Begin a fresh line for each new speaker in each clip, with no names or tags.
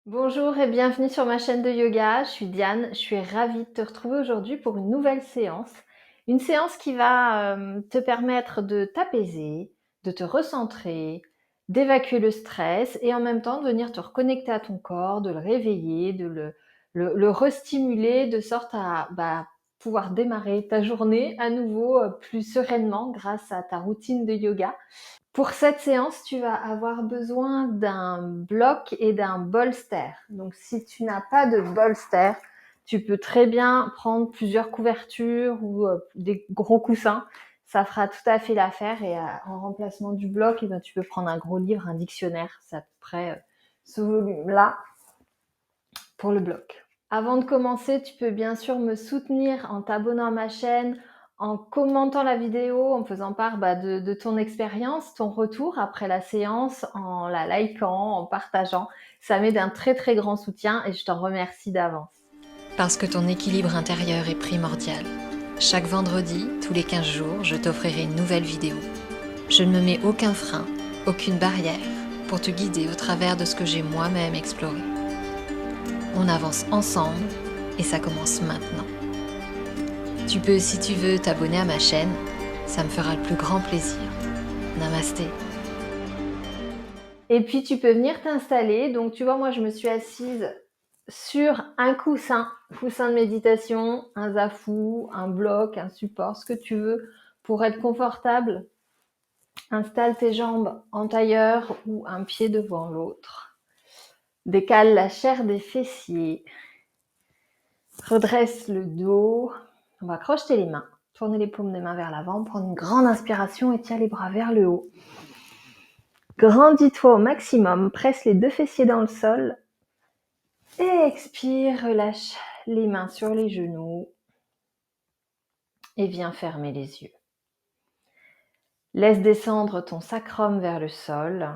Bonjour et bienvenue sur ma chaîne de yoga. Je suis Diane, je suis ravie de te retrouver aujourd'hui pour une nouvelle séance. Une séance qui va te permettre de t'apaiser, de te recentrer, d'évacuer le stress et en même temps de venir te reconnecter à ton corps, de le réveiller, de le restimuler de sorte à pouvoir démarrer ta journée à nouveau plus sereinement grâce à ta routine de yoga. Pour cette séance, tu vas avoir besoin d'un bloc et d'un bolster. Donc, si tu n'as pas de bolster, tu peux très bien prendre plusieurs couvertures ou des gros coussins. Ça fera tout à fait l'affaire. Et en remplacement du bloc, tu peux prendre un gros livre, un dictionnaire. C'est à peu près ce volume-là pour le bloc. Avant de commencer, tu peux bien sûr me soutenir en t'abonnant à ma chaîne, en commentant la vidéo, en faisant part de ton expérience, ton retour après la séance, en la likant, en partageant. Ça m'aide un très très grand soutien et je t'en remercie d'avance.
Parce que ton équilibre intérieur est primordial. Chaque vendredi, tous les 15 jours, je t'offrirai une nouvelle vidéo. Je ne me mets aucun frein, aucune barrière pour te guider au travers de ce que j'ai moi-même exploré. On avance ensemble et ça commence maintenant. Tu peux, si tu veux, t'abonner à ma chaîne. Ça me fera le plus grand plaisir. Namasté.
Et puis tu peux venir t'installer. Donc tu vois, moi je me suis assise sur un coussin de méditation, un zafou, un bloc, un support, ce que tu veux pour être confortable. Installe tes jambes en tailleur ou un pied devant l'autre. Décale la chair des fessiers. Redresse le dos. On va crocheter les mains. Tourner les paumes des mains vers l'avant. Prendre une grande inspiration et tiens les bras vers le haut. Grandis-toi au maximum. Presse les deux fessiers dans le sol. Et expire, relâche les mains sur les genoux. Et viens fermer les yeux. Laisse descendre ton sacrum vers le sol.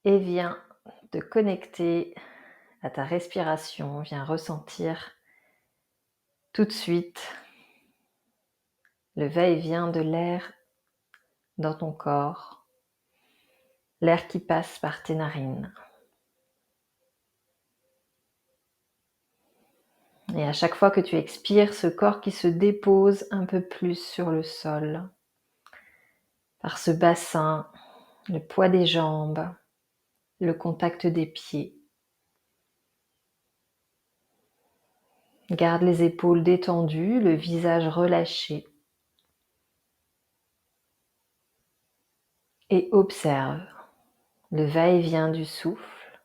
Et viens te connecter à ta respiration. Viens ressentir tout de suite le va-et-vient de l'air dans ton corps, l'air qui passe par tes narines. Et à chaque fois que tu expires, ce corps qui se dépose un peu plus sur le sol, par ce bassin, le poids des jambes, le contact des pieds. Garde les épaules détendues, le visage relâché. Et observe le va-et-vient du souffle.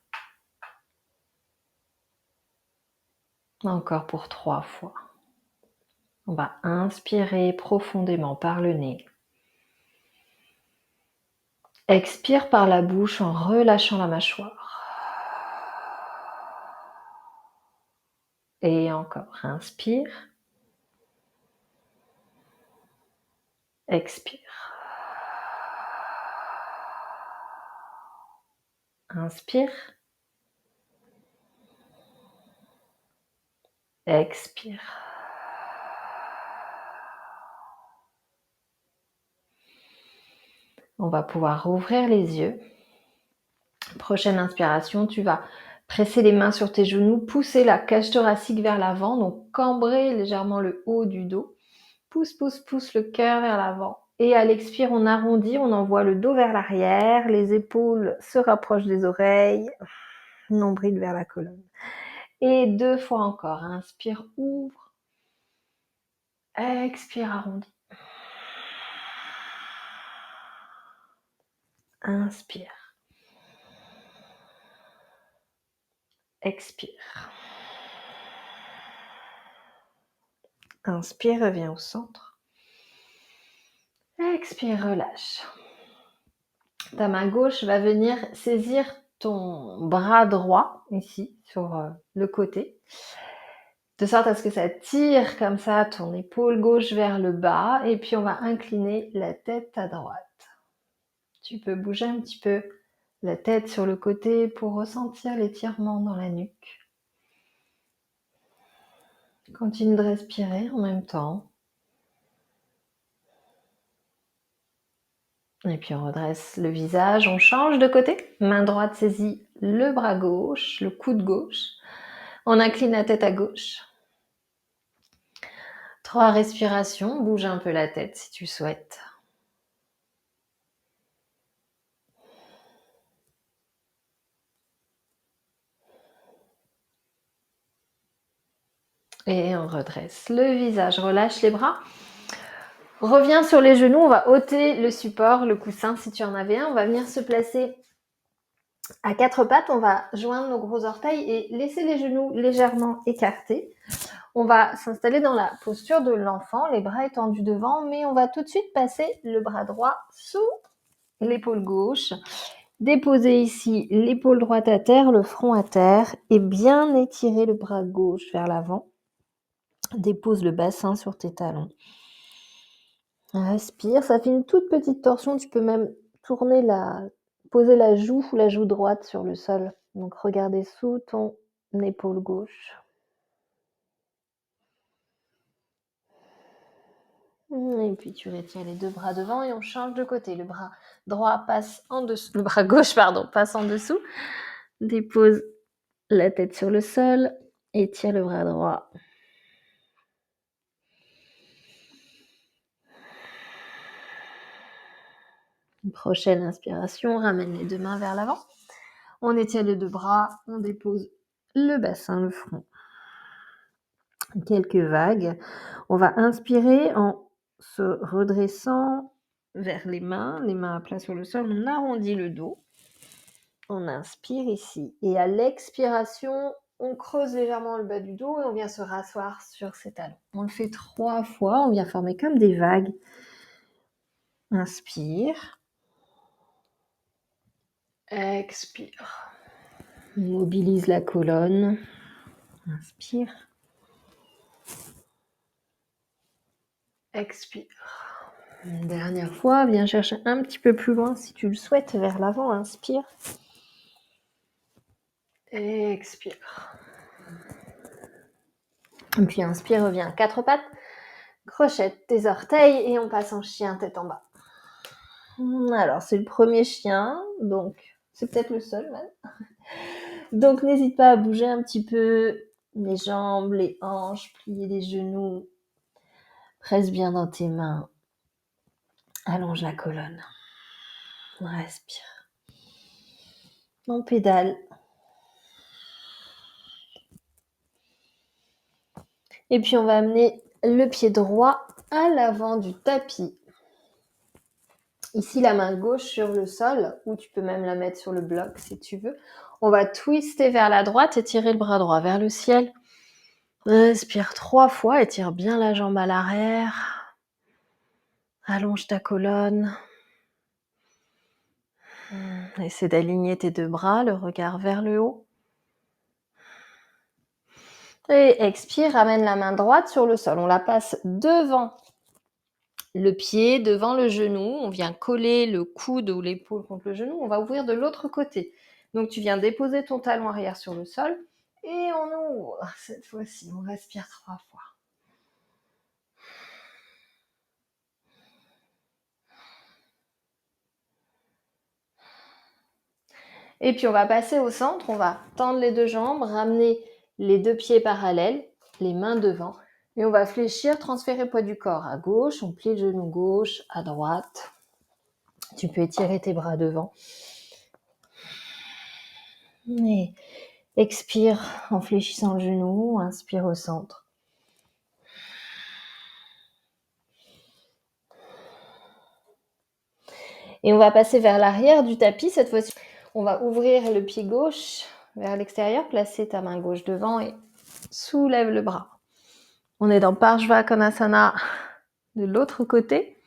Encore pour 3 fois. On va inspirer profondément par le nez. Expire par la bouche en relâchant la mâchoire. Et encore, inspire. Expire. Inspire. Expire. On va pouvoir rouvrir les yeux. Prochaine inspiration, tu vas presser les mains sur tes genoux, pousser la cage thoracique vers l'avant, donc cambrer légèrement le haut du dos. Pousse, pousse, pousse le cœur vers l'avant. Et à l'expire, on arrondit, on envoie le dos vers l'arrière, les épaules se rapprochent des oreilles, nombril vers la colonne. Et 2 fois encore, inspire, ouvre. Expire, arrondis. Inspire. Expire. Inspire, reviens au centre. Expire, relâche. Ta main gauche va venir saisir ton bras droit, ici, sur le côté, de sorte à ce que ça tire comme ça ton épaule gauche vers le bas, et puis on va incliner la tête à droite. Tu peux bouger un petit peu la tête sur le côté pour ressentir l'étirement dans la nuque. Continue de respirer en même temps. Et puis on redresse le visage, on change de côté. Main droite saisit le bras gauche, le coude gauche. On incline la tête à gauche. 3 respirations, bouge un peu la tête si tu souhaites. Et on redresse le visage, relâche les bras. Reviens sur les genoux, on va ôter le support, le coussin si tu en avais un. On va venir se placer à 4 pattes, on va joindre nos gros orteils et laisser les genoux légèrement écartés. On va s'installer dans la posture de l'enfant, les bras étendus devant, mais on va tout de suite passer le bras droit sous l'épaule gauche. Déposer ici l'épaule droite à terre, le front à terre et bien étirer le bras gauche vers l'avant. Dépose le bassin sur tes talons. Respire, ça fait une toute petite torsion, tu peux même poser la joue droite sur le sol. Donc regardez sous ton épaule gauche. Et puis tu retiens les 2 bras devant et on change de côté. Le bras droit passe en dessous, le bras gauche passe en dessous. Dépose la tête sur le sol, étire le bras droit. Une prochaine inspiration, ramène les 2 mains vers l'avant. On étire les 2 bras, on dépose le bassin, le front. Quelques vagues. On va inspirer en se redressant vers les mains à plat sur le sol. On arrondit le dos. On inspire ici. Et à l'expiration, on creuse légèrement le bas du dos et on vient se rasseoir sur ses talons. On le fait 3 fois. On vient former comme des vagues. Inspire. Expire. Mobilise la colonne. Inspire. Expire. Une dernière fois, viens chercher un petit peu plus loin si tu le souhaites, vers l'avant. Inspire. Expire. Et puis inspire, reviens à 4 pattes. Crochette tes orteils et on passe en chien tête en bas. Alors, c'est le premier chien, donc c'est peut-être le seul même. Donc, n'hésite pas à bouger un petit peu les jambes, les hanches, plier les genoux. Presse bien dans tes mains. Allonge la colonne. Respire. On pédale. Et puis, on va amener le pied droit à l'avant du tapis. Ici, la main gauche sur le sol, ou tu peux même la mettre sur le bloc si tu veux. On va twister vers la droite et tirer le bras droit vers le ciel. Respire 3 fois, étire bien la jambe à l'arrière. Allonge ta colonne. Essaie d'aligner tes 2 bras, le regard vers le haut. Et expire, ramène la main droite sur le sol. On la passe devant le pied, devant le genou. On vient coller le coude ou l'épaule contre le genou. On va ouvrir de l'autre côté. Donc, tu viens déposer ton talon arrière sur le sol. Et on ouvre. Cette fois-ci, on respire 3 fois. Et puis, on va passer au centre. On va tendre les 2 jambes, ramener les 2 pieds parallèles, les mains devant. Et on va fléchir, transférer le poids du corps à gauche. On plie le genou gauche, à droite. Tu peux étirer tes bras devant. Et expire en fléchissant le genou. Inspire au centre. Et on va passer vers l'arrière du tapis. Cette fois-ci, on va ouvrir le pied gauche vers l'extérieur. Placer ta main gauche devant et soulève le bras. On est dans Parshva Konasana de l'autre côté.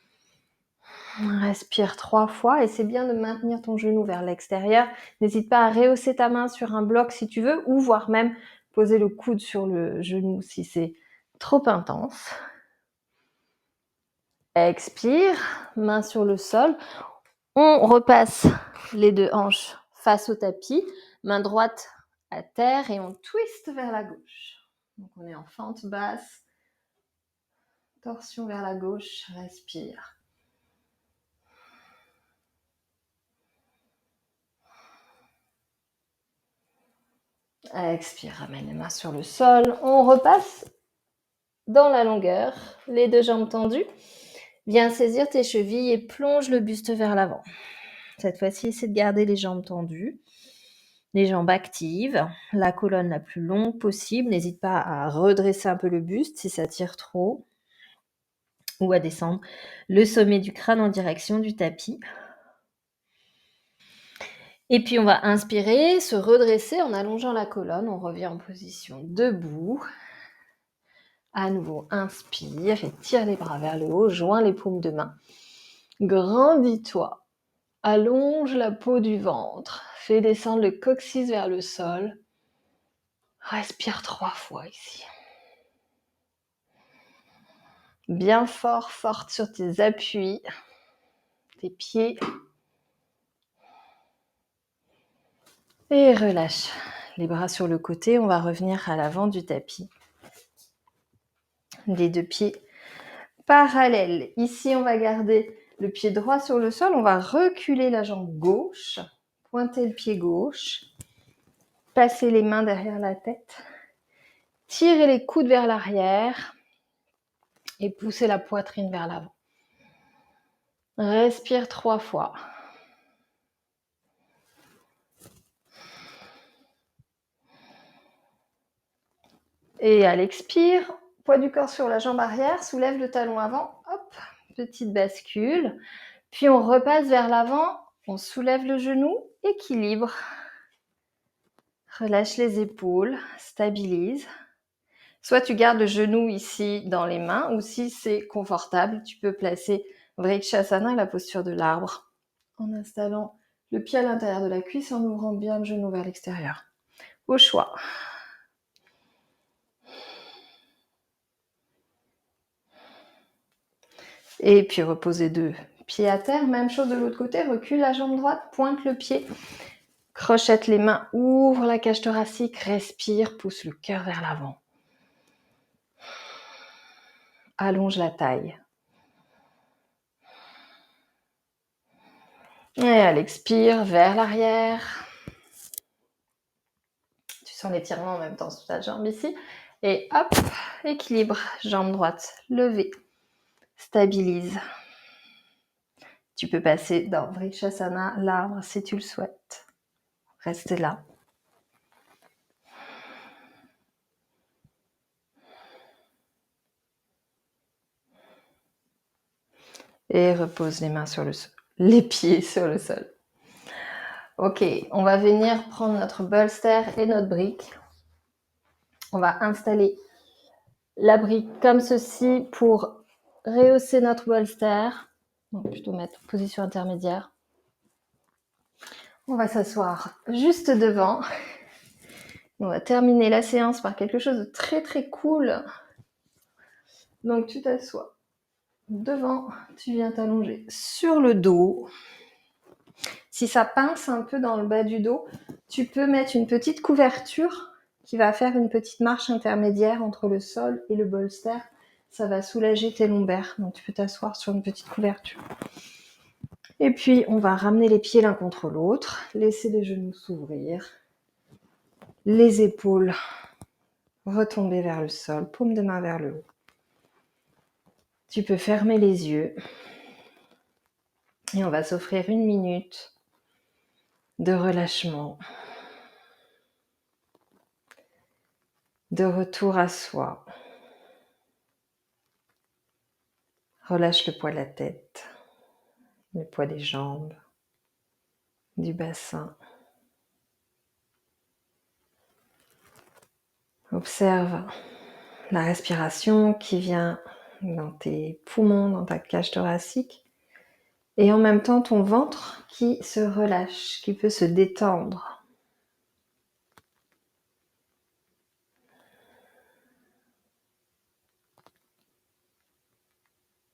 Respire 3 fois et c'est bien de maintenir ton genou vers l'extérieur. N'hésite pas à rehausser ta main sur un bloc si tu veux ou voire même poser le coude sur le genou si c'est trop intense. Expire, main sur le sol. On repasse les 2 hanches face au tapis, main droite à terre et on twist vers la gauche. Donc on est en fente basse, torsion vers la gauche, respire. Expire, ramène les mains sur le sol. On repasse dans la longueur, les deux jambes tendues. Viens saisir tes chevilles et plonge le buste vers l'avant. Cette fois-ci, essaie de garder les jambes tendues, les jambes actives, la colonne la plus longue possible. N'hésite pas à redresser un peu le buste si ça tire trop ou à descendre le sommet du crâne en direction du tapis. Et puis, on va inspirer, se redresser en allongeant la colonne. On revient en position debout. À nouveau, inspire et tire les bras vers le haut, joins les paumes de main. Grandis-toi. Allonge la peau du ventre. Fais descendre le coccyx vers le sol. Respire 3 fois ici. Bien fort, forte sur tes appuis, tes pieds. Et relâche les bras sur le côté. On va revenir à l'avant du tapis. Les deux pieds parallèles. Ici, on va garder le pied droit sur le sol. On va reculer la jambe gauche, pointer le pied gauche, passer les mains derrière la tête, tirer les coudes vers l'arrière et pousser la poitrine vers l'avant. Respire 3 fois. Et à l'expire, poids du corps sur la jambe arrière, soulève le talon avant, hop, petite bascule. Puis on repasse vers l'avant, on soulève le genou, équilibre. Relâche les épaules, stabilise. Soit tu gardes le genou ici dans les mains, ou si c'est confortable, tu peux placer Vrikshasana, la posture de l'arbre, en installant le pied à l'intérieur de la cuisse, en ouvrant bien le genou vers l'extérieur. Au choix. Et puis reposer 2 pieds à terre. Même chose de l'autre côté, recule la jambe droite, pointe le pied, crochette les mains, ouvre la cage thoracique, respire, pousse le cœur vers l'avant. Allonge la taille. Et à l'expire, vers l'arrière. Tu sens l'étirement en même temps sous ta jambe ici. Et hop, équilibre, jambe droite levée, stabilise. Tu peux passer dans Vrikshasana, l'arbre, si tu le souhaites. Restez là. Et repose les mains sur le sol, les pieds sur le sol. Ok, on va venir prendre notre bolster et notre brique. On va installer la brique comme ceci pour rehausser notre bolster. On va plutôt mettre en position intermédiaire. On va s'asseoir juste devant. On va terminer la séance par quelque chose de très très cool. Donc tu t'assois devant, tu viens t'allonger sur le dos. Si ça pince un peu dans le bas du dos, tu peux mettre une petite couverture qui va faire une petite marche intermédiaire entre le sol et le bolster. Ça va soulager tes lombaires. Donc tu peux t'asseoir sur une petite couverture. Et puis on va ramener les pieds l'un contre l'autre, laisser les genoux s'ouvrir, les épaules retomber vers le sol, paume de main vers le haut. Tu peux fermer les yeux et on va s'offrir 1 minute de relâchement, de retour à soi. Relâche le poids de la tête, le poids des jambes, du bassin. Observe la respiration qui vient dans tes poumons, dans ta cage thoracique, et en même temps ton ventre qui se relâche, qui peut se détendre.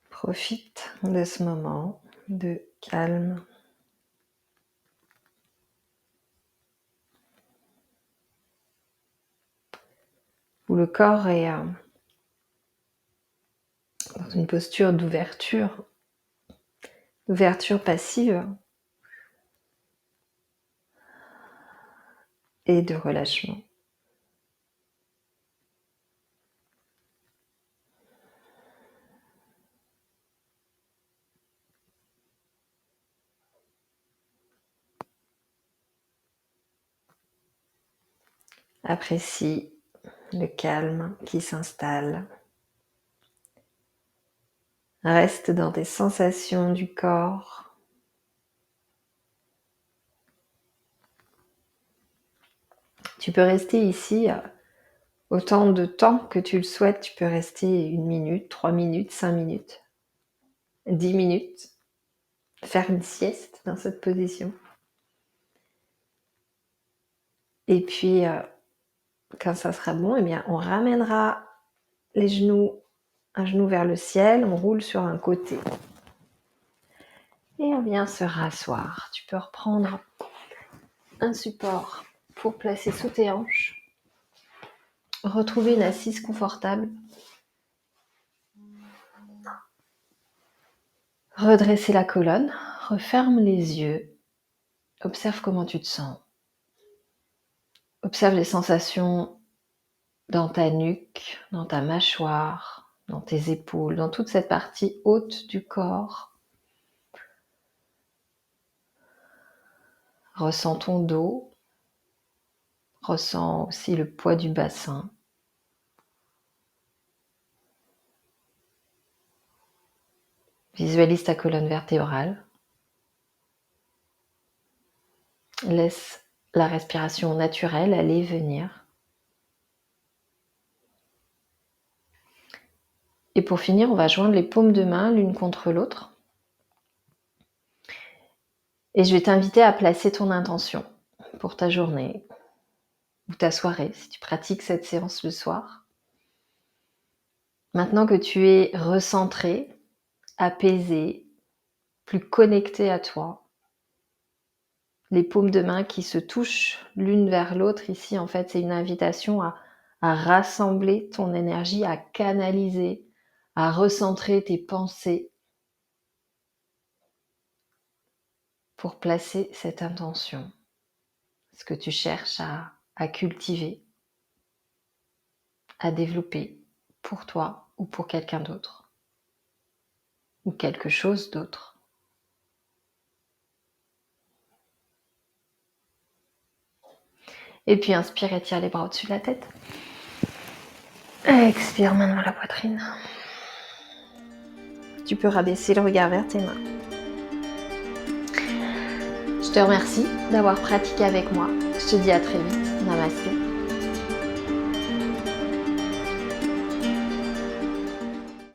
Profite de ce moment de calme. Où le corps est dans une posture d'ouverture passive et de relâchement. Apprécie le calme qui s'installe. Reste dans tes sensations du corps. Tu peux rester ici autant de temps que tu le souhaites. Tu peux rester 1 minute, 3 minutes, 5 minutes, 10 minutes. Faire une sieste dans cette position. Et puis, quand ça sera bon, eh bien, on ramènera les genoux, un genou vers le ciel, on roule sur un côté. Et on vient se rasseoir. Tu peux reprendre un support pour placer sous tes hanches. Retrouver une assise confortable. Redresser la colonne. Referme les yeux. Observe comment tu te sens. Observe les sensations dans ta nuque, dans ta mâchoire, dans tes épaules, dans toute cette partie haute du corps. Ressens ton dos. Ressens aussi le poids du bassin. Visualise ta colonne vertébrale. Laisse la respiration naturelle aller et venir. Et pour finir, on va joindre les paumes de main l'une contre l'autre. Et je vais t'inviter à placer ton intention pour ta journée ou ta soirée, si tu pratiques cette séance le soir. Maintenant que tu es recentré, apaisé, plus connecté à toi, les paumes de main qui se touchent l'une vers l'autre ici, en fait, c'est une invitation à rassembler ton énergie, à canaliser, à recentrer tes pensées pour placer cette intention, ce que tu cherches à cultiver, à développer pour toi ou pour quelqu'un d'autre, ou quelque chose d'autre. Et puis inspire, étire les bras au-dessus de la tête. Expire maintenant la poitrine. Tu peux rabaisser le regard vers tes mains. Je te remercie d'avoir pratiqué avec moi. Je te dis à très vite. Namasté.